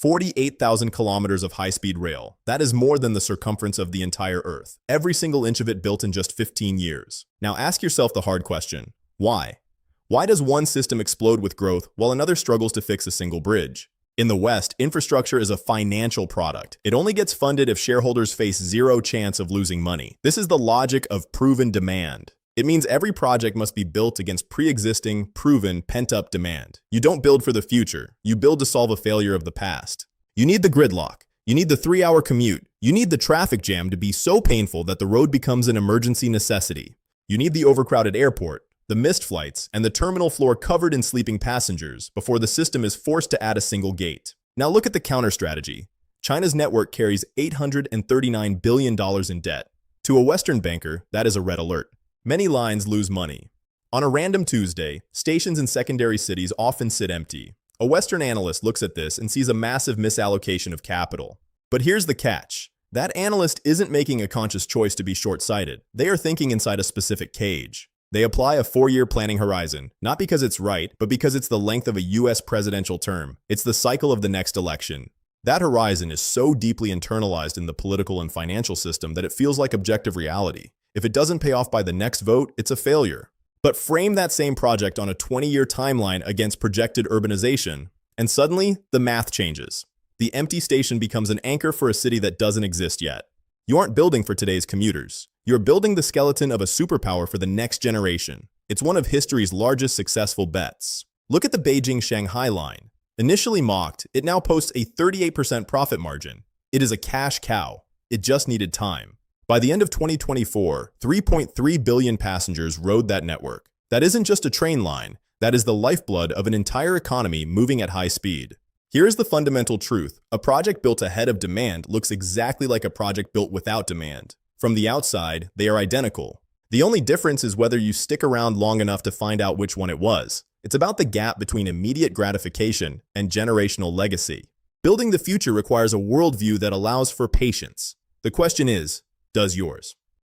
48,000 kilometers of high-speed rail. That is more than the circumference of the entire Earth. Every single inch of it built in just 15 years. Now ask yourself the hard question. Why? Why does one system explode with growth while another struggles to fix a single bridge? In the West, infrastructure is a financial product. It only gets funded if shareholders face zero chance of losing money. This is the logic of proven demand. It means every project must be built against pre-existing, proven, pent-up demand. You don't build for the future. You build to solve a failure of the past. You need the gridlock. You need the 3-hour commute. You need the traffic jam to be so painful that the road becomes an emergency necessity. You need the overcrowded airport, the missed flights, and the terminal floor covered in sleeping passengers before the system is forced to add a single gate. Now look at the counter strategy. China's network carries $839 billion in debt. To a Western banker, that is a red alert. Many lines lose money. On a random Tuesday, stations in secondary cities often sit empty. A Western analyst looks at this and sees a massive misallocation of capital. But here's the catch. That analyst isn't making a conscious choice to be short-sighted. They are thinking inside a specific cage. They apply a 4-year planning horizon, not because it's right, but because it's the length of a US presidential term. It's the cycle of the next election. That horizon is so deeply internalized in the political and financial system that it feels like objective reality. If it doesn't pay off by the next vote, it's a failure. But frame that same project on a 20-year timeline against projected urbanization, and suddenly, the math changes. The empty station becomes an anchor for a city that doesn't exist yet. You aren't building for today's commuters. You're building the skeleton of a superpower for the next generation. It's one of history's largest successful bets. Look at the Beijing-Shanghai line. Initially mocked, it now posts a 38% profit margin. It is a cash cow. It just needed time. By the end of 2024, 3.3 billion passengers rode that network. That isn't just a train line. That is the lifeblood of an entire economy moving at high speed. Here is the fundamental truth. A project built ahead of demand looks exactly like a project built without demand. From the outside, they are identical. The only difference is whether you stick around long enough to find out which one it was. It's about the gap between immediate gratification and generational legacy. Building the future requires a worldview that allows for patience. The question is, does yours?